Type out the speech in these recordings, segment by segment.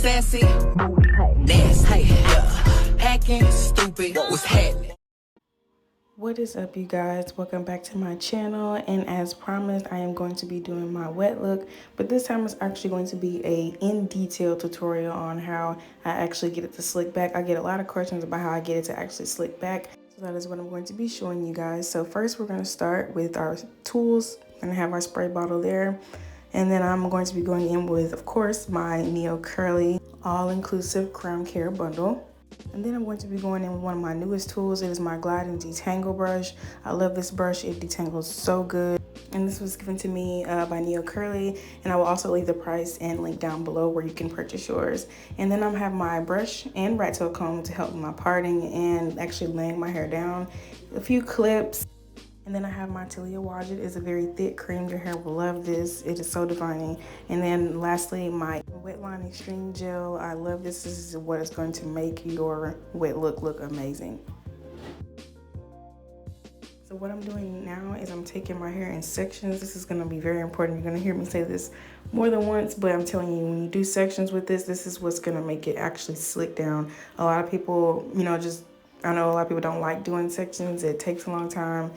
Sassy, nasty, yeah. Hacking, stupid, what's happening? What is up, you guys? Welcome back to my channel, and as promised, I am going to be doing my wet look, but this time it's actually going to be a in-detail tutorial on how I actually get it to slick back. I get a lot of questions about how I get it to actually slick back, so that is what I'm going to be showing you guys. So first we're going to start with our tools. I'm going to have our spray bottle there, and then I'm going to be going in with, of course, my Neo Curly all-inclusive crown care bundle. And then I'm going to be going in with one of my newest tools. It is my Glide and Detangle brush. I love this brush. It detangles so good. And this was given to me by Neo Curly. And I will also leave the price and link down below where you can purchase yours. And then I'm have my brush and rat tail comb to help with my parting and actually laying my hair down. A few clips. And then I have my Tilia Wadget. It's a very thick cream. Your hair will love this. It is so divine. And then lastly, my Wetline Extreme Gel. I love this. This is what is going to make your wet look amazing. So what I'm doing now is I'm taking my hair in sections. This is going to be very important. You're going to hear me say this more than once, but I'm telling you, when you do sections with this, this is what's going to make it actually slick down. A lot of people, I know a lot of people don't like doing sections. It takes a long time.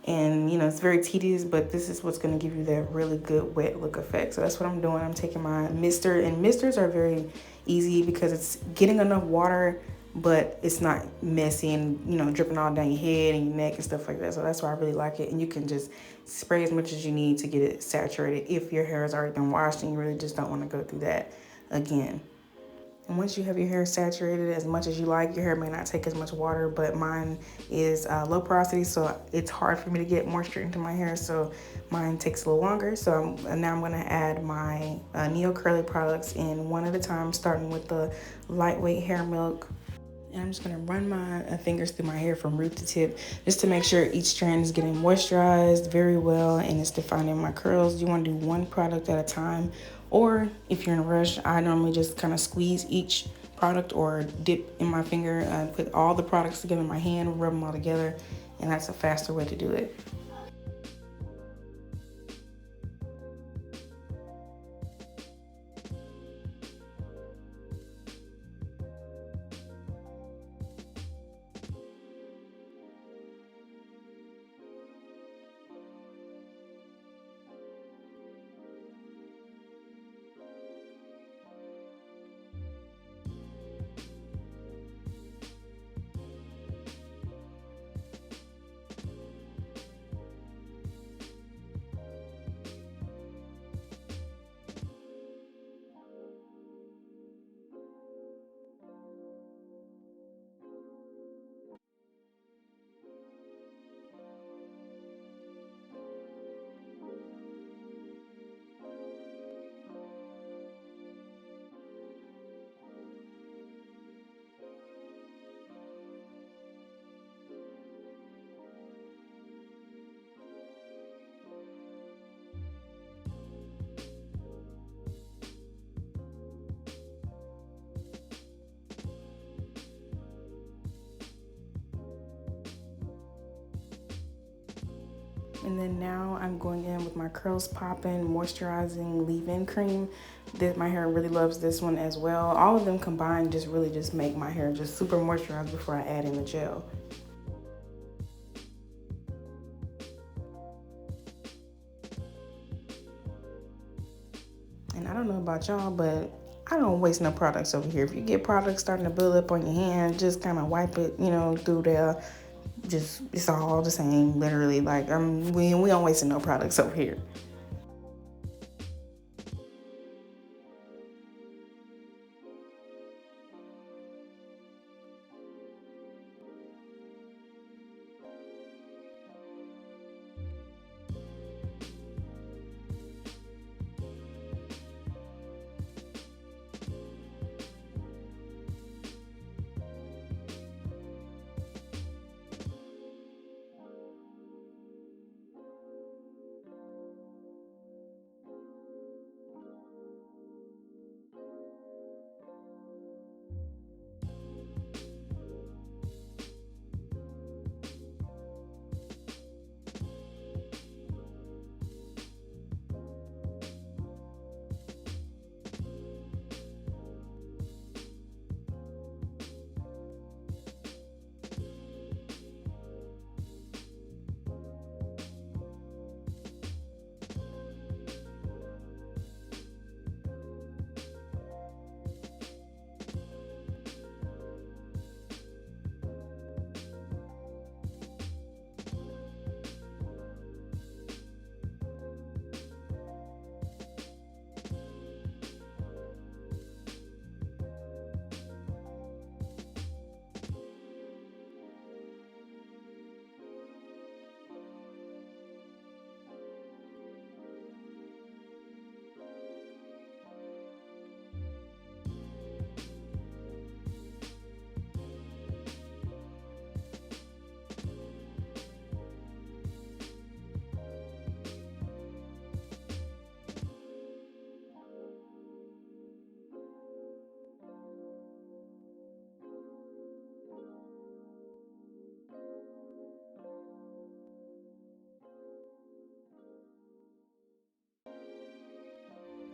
And it's very tedious, but this is what's going to give you that really good wet look effect. So that's what I'm doing. I'm taking my mister, and misters are very easy because it's getting enough water, but it's not messy and dripping all down your head and your neck and stuff like that. So that's why I really like it. And you can just spray as much as you need to get it saturated if your hair has already been washed and you really just don't want to go through that again. And once you have your hair saturated as much as you like, your hair may not take as much water, but mine is low porosity, so it's hard for me to get moisture into my hair, so mine takes a little longer. So now I'm going to add my Neo Curly products in one at a time, starting with the lightweight hair milk. And I'm just going to run my fingers through my hair from root to tip just to make sure each strand is getting moisturized very well and it's defining my curls. You want to do one product at a time, or if you're in a rush, I normally just kind of squeeze each product or dip in my finger and put all the products together in my hand, rub them all together, and that's a faster way to do it. And then now I'm going in with my Curls Poppin' Moisturizing Leave-In Cream. My hair really loves this one as well. All of them combined just really just make my hair just super moisturized before I add in the gel. And I don't know about y'all, but I don't waste no products over here. If you get products starting to build up on your hand, just kind of wipe it, through there. Just, it's all the same, literally. Like, we don't waste no products over here.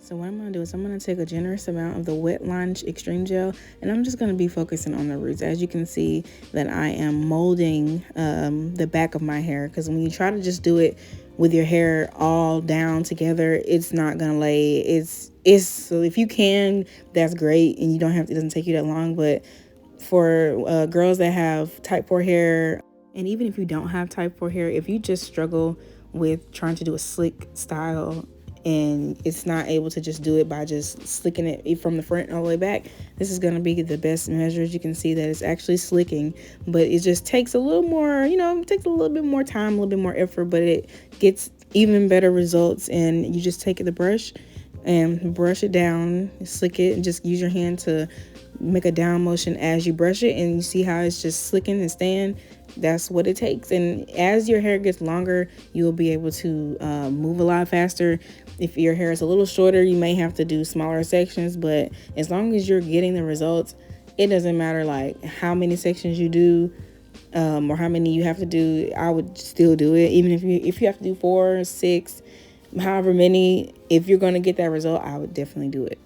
So what I'm going to do is I'm going to take a generous amount of the Wet Line Extreme Gel, and I'm just going to be focusing on the roots. As you can see that I am molding the back of my hair, because when you try to just do it with your hair all down together, it's not going to lay. It's so if you can, that's great, and you don't have to, it doesn't take you that long. But for girls that have type 4 hair, and even if you don't have type 4 hair, if you just struggle with trying to do a slick style and it's not able to just do it by just slicking it from the front all the way back, this is going to be the best measure. As you can see that it's actually slicking, but it just takes a little more, it takes a little bit more time, a little bit more effort, but it gets even better results. And you just take the brush and brush it down, slick it, and just use your hand to make a down motion as you brush it, and you see how it's just slicking and staying. That's what it takes. And as your hair gets longer, you'll be able to move a lot faster. If your hair is a little shorter, you may have to do smaller sections, but as long as you're getting the results, it doesn't matter like how many sections you do or how many you have to do. I would still do it, even if you have to do 4, 6, however many. If you're going to get that result, I would definitely do it.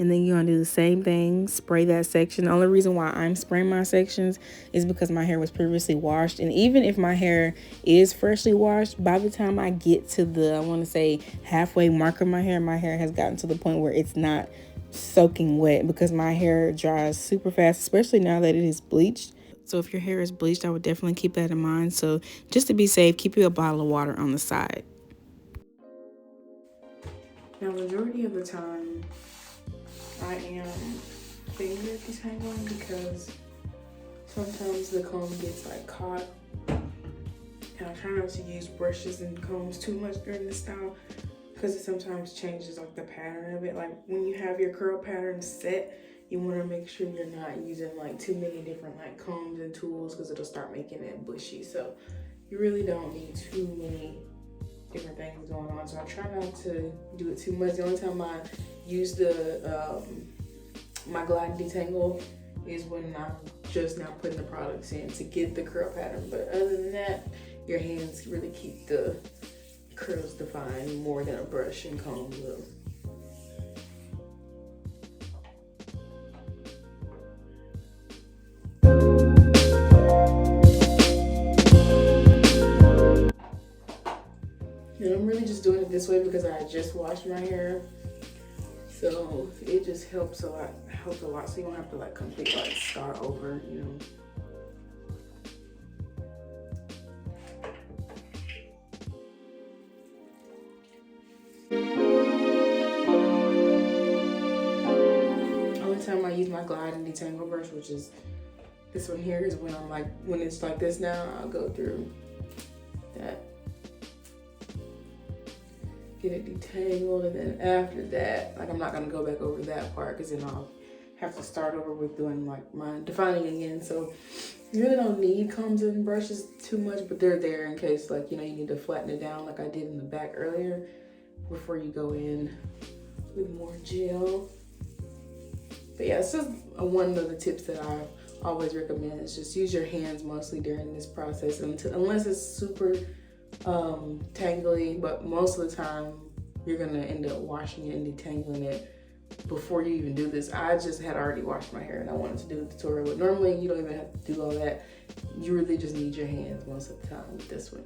And then you're going to do the same thing, spray that section. The only reason why I'm spraying my sections is because my hair was previously washed. And even if my hair is freshly washed, by the time I get to the, I want to say, halfway mark of my hair has gotten to the point where it's not soaking wet, because my hair dries super fast, especially now that it is bleached. So if your hair is bleached, I would definitely keep that in mind. So just to be safe, keep you a bottle of water on the side. Now, majority of the time, I am finger detangling because sometimes the comb gets like caught, and I try not to use brushes and combs too much during this style because it sometimes changes like the pattern of it. Like when you have your curl pattern set, you want to make sure you're not using like too many different like combs and tools, because it'll start making it bushy. So you really don't need too many different things going on. So I try not to do it too much. The only time I use the my Glide Detangle is when I'm just now putting the products in to get the curl pattern. But other than that, your hands really keep the curls defined more than a brush and comb will. And I'm really just doing it this way because I just washed my hair. So it just helps a lot, so you don't have to like completely like start over, Only time I use my Glide and Detangle brush, which is this one here, is when it's like this now, I'll go through that, get it detangled, and then after that, like I'm not gonna go back over that part because then I'll have to start over with doing like my defining again. So you really don't need combs and brushes too much, but they're there in case like, you need to flatten it down like I did in the back earlier before you go in with more gel. But yeah, it's just one of the tips that I always recommend is just use your hands mostly during this process, unless it's super tangly, but most of the time you're gonna end up washing it and detangling it before you even do this. I just had already washed my hair and I wanted to do the tutorial, but normally you don't even have to do all that. You really just need your hands most of the time with this one.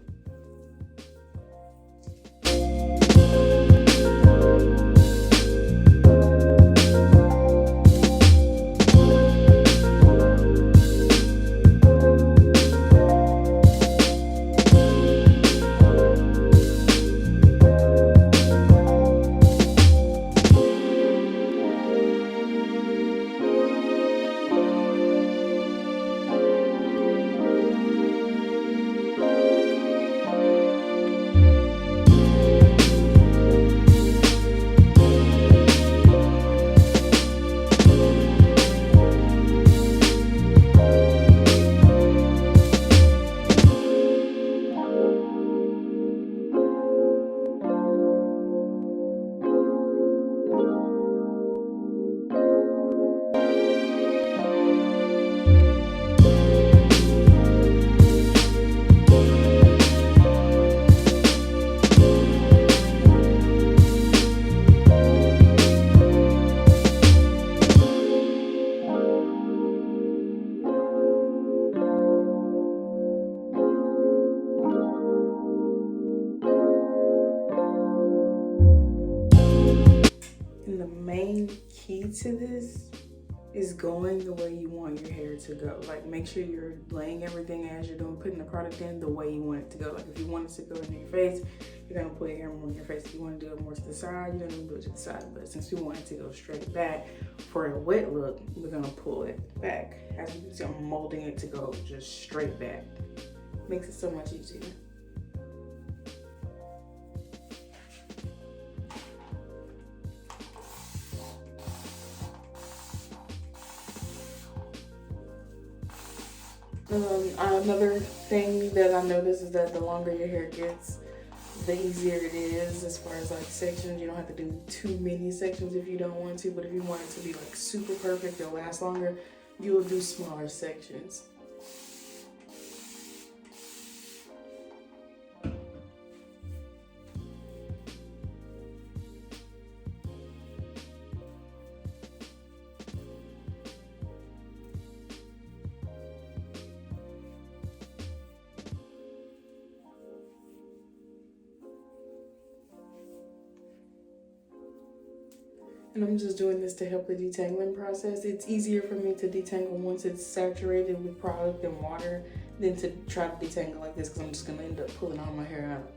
to this is going the way you want your hair to go. Like, make sure you're laying everything as you're doing, putting the product in the way you want it to go. Like, if you want it to go in your face, you're gonna put your hair more in your face. If you want to do it more to the side, you're gonna do it to the side. But since we want it to go straight back for a wet look, we're gonna pull it back. As you can see, I'm molding it to go just straight back. Makes it so much easier. Another thing that I noticed is that the longer your hair gets, the easier it is as far as like sections. You don't have to do too many sections if you don't want to, but if you want it to be like super perfect and last longer, you will do smaller sections. And I'm just doing this to help the detangling process. It's easier for me to detangle once it's saturated with product and water than to try to detangle like this, because I'm just gonna end up pulling all my hair out.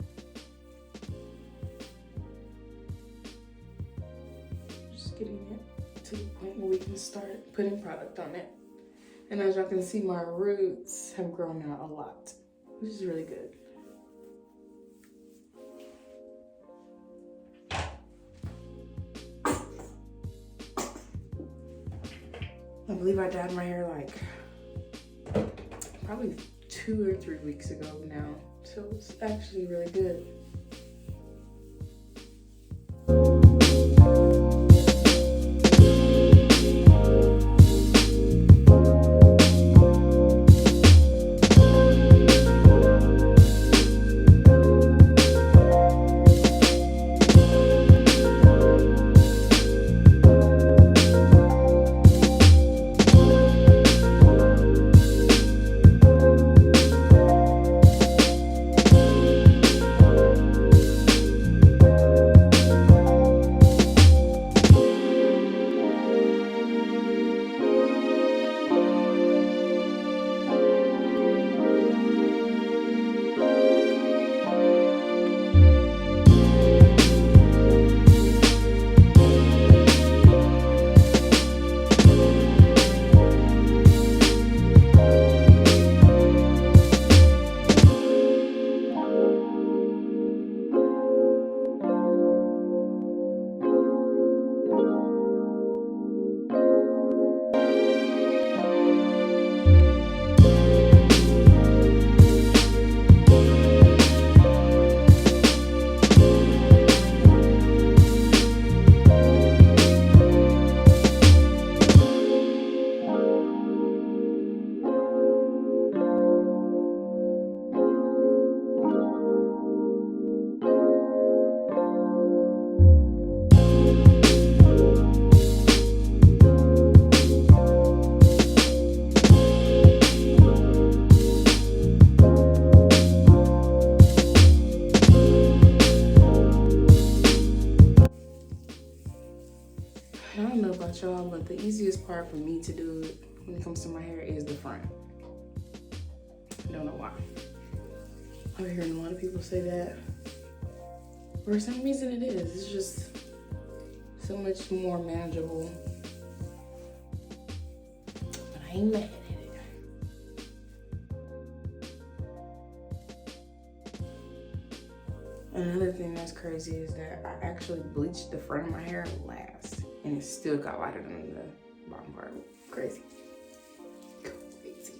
Just getting it to the point where we can start putting product on it. And as y'all can see, my roots have grown out a lot, which is really good. I believe I dyed my hair like probably 2 or 3 weeks ago now. So it's actually really good. I don't know about y'all, but the easiest part for me to do it when it comes to my hair is the front. I don't know why. I've heard a lot of people say that. For some reason it is. It's just so much more manageable. But I ain't mad at it. Another thing that's crazy is that I actually bleached the front of my hair last, and it still got lighter than the bottom part. Crazy. Crazy.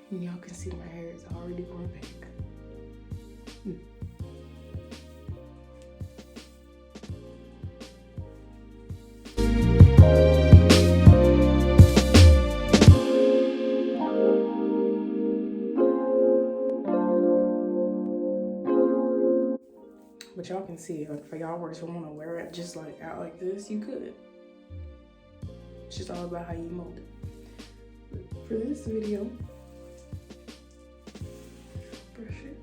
And y'all can see my hair is already growing back. But y'all can see, like, for y'all were to want to wear it just like out like this, you could. It's just all about how you mold it. But for this video, brush it.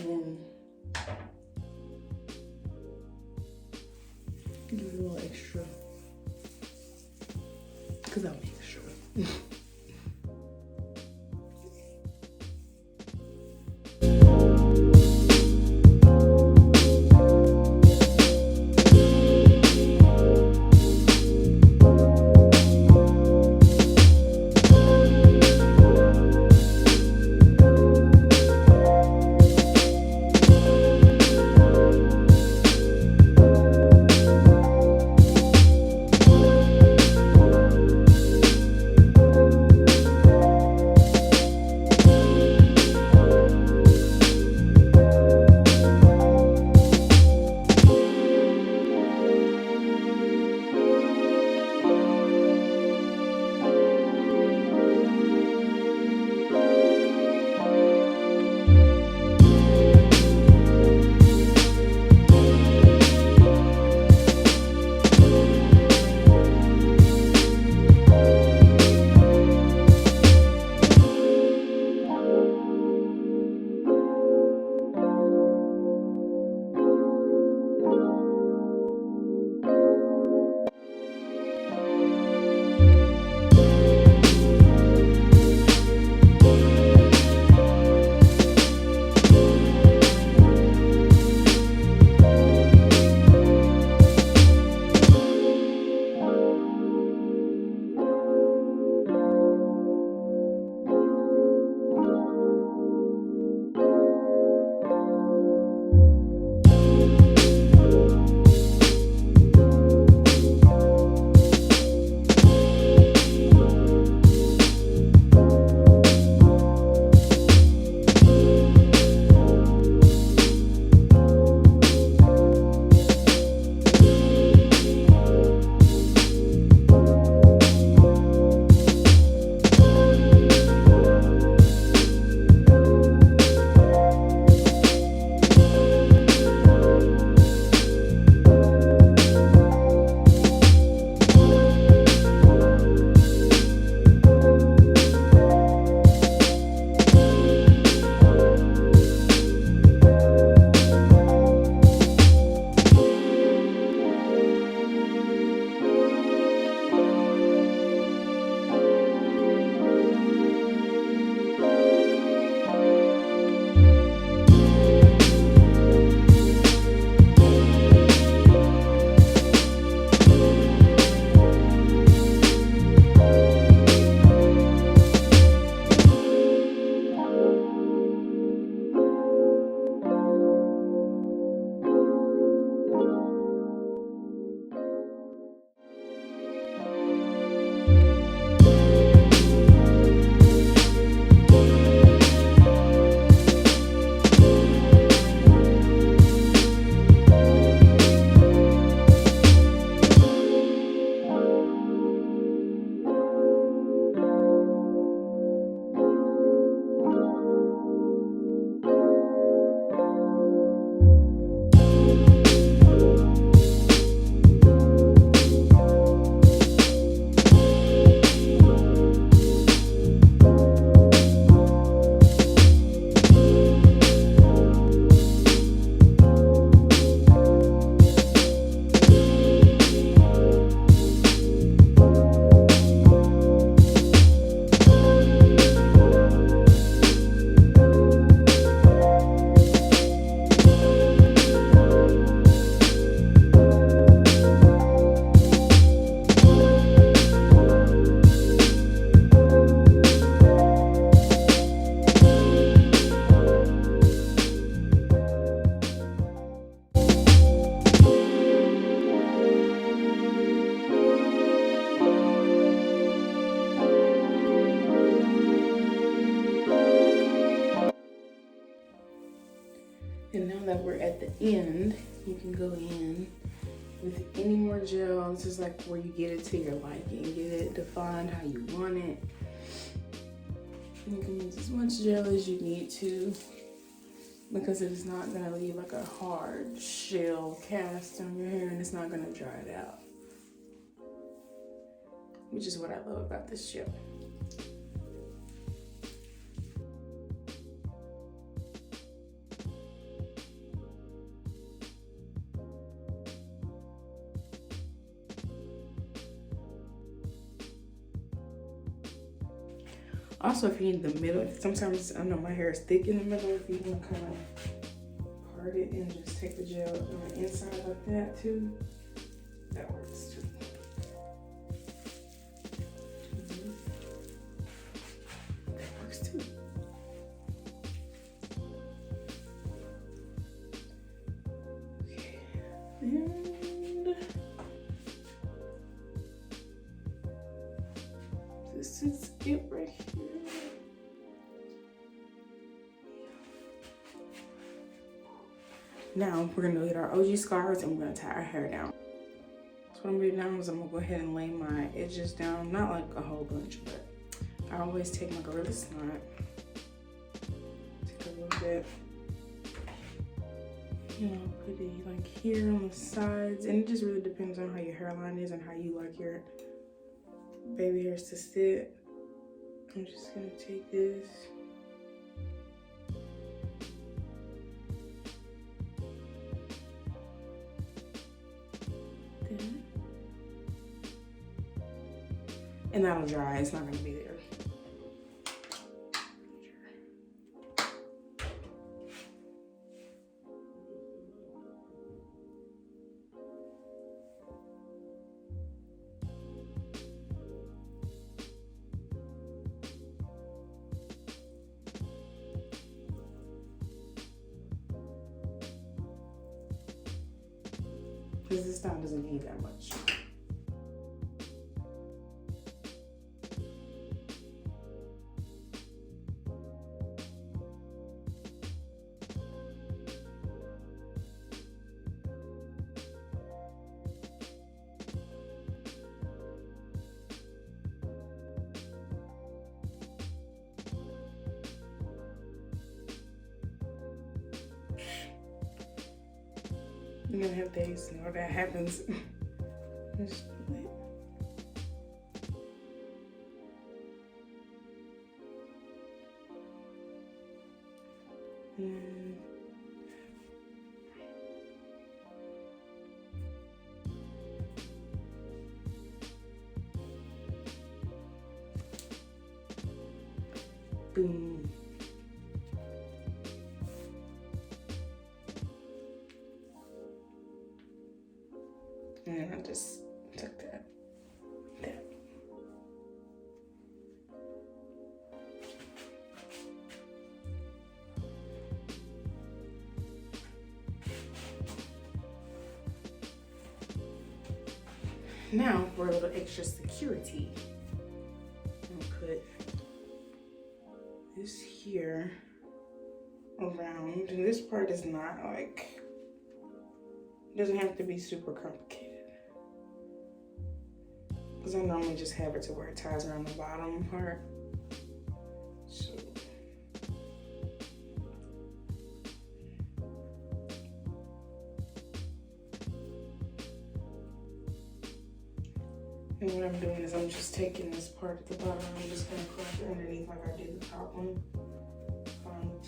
then give it a little extra, because I'm extra. And now that we're at the end, you can go in with any more gel. This is like where you get it to your liking, get it defined how you want it. And you can use as much gel as you need to, because it is not gonna leave like a hard shell cast on your hair, and it's not gonna dry it out, which is what I love about this gel. Also, if you need the middle, sometimes I know my hair is thick in the middle. If you want to kind of part it and just take the gel on the inside like that too, that works too. That works too. Okay, and this is it right here. Now we're gonna get our OG scars and we're gonna tie our hair down. So what I'm gonna do now is I'm gonna go ahead and lay my edges down, not like a whole bunch, but I always take my Gorilla Snot, take a little bit, you know, put it like here on the sides, and it just really depends on how your hairline is and how you like your baby hairs to sit. I'm just gonna take this. And that'll dry, it's not gonna be there. Because this style doesn't need that much. You're gonna have days, you know, that happens. Just wait. Boom. And I just took that. Now, for a little extra security, I'm gonna put this here around, and this part is not like, it doesn't have to be super complicated. Because I normally just have it to where it ties around the bottom part. So. And what I'm doing is I'm just taking this part at the bottom, I'm just gonna cross it underneath like I did the top one.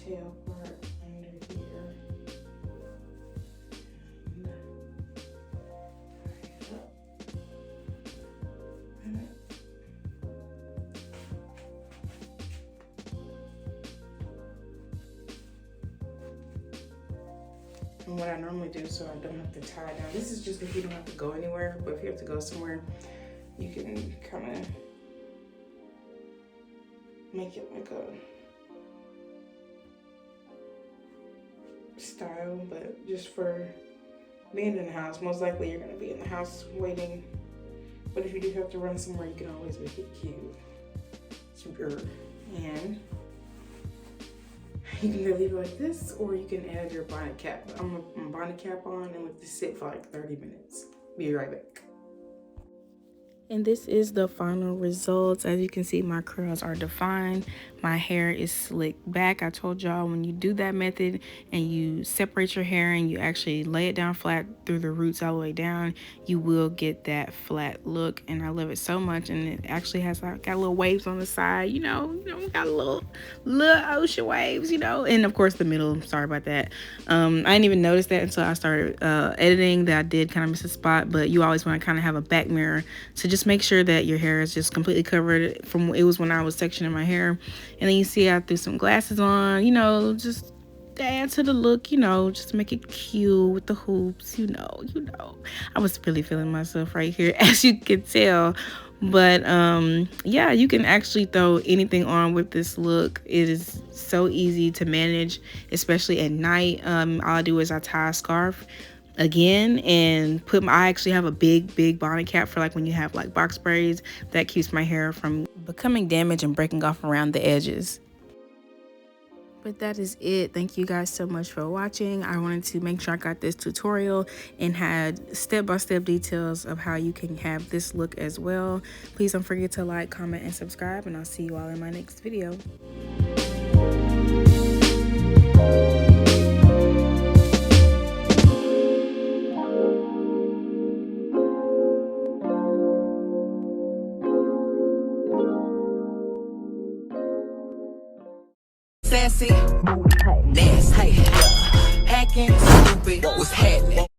Tail part under here. And what I normally do so I don't have to tie down, this is just if you don't have to go anywhere, but if you have to go somewhere, you can kind of make it like a style, but just for being in the house, most likely you're gonna be in the house waiting. But if you do have to run somewhere, you can always make it cute. Super. And you can either leave it like this, or you can add your bonnet cap. I'm gonna put my bonnet cap on and let this sit for like 30 minutes. Be right back. And this is the final results. As you can see, my curls are defined. my hair is slicked back. I told y'all when you do that method and you separate your hair and you actually lay it down flat through the roots all the way down, you will get that flat look, and I love it so much. And it actually has got little waves on the side, you know, got little ocean waves, you know, and of course the middle. Sorry about that. I didn't even notice that until I started editing, that I did kind of miss a spot. But you always want to kind of have a back mirror to just make sure that your hair is just completely covered. From it was when I was sectioning my hair, and then you see I threw some glasses on, you know, just add to the look, you know, just to make it cute with the hoops, you know. I was really feeling myself right here, as you can tell. But yeah, you can actually throw anything on with this look. It is so easy to manage, especially at night. All I do is I tie a scarf again and I actually have a big bonnet cap for like when you have like box braids. That keeps my hair from becoming damaged and breaking off around the edges. But that is it. Thank you guys so much for watching. I wanted to make sure I got this tutorial and had step-by-step details of how you can have this look as well. Please don't forget to like, comment, and subscribe, and I'll see you all in my next video. Sassy, nasty, acting stupid, what's happening?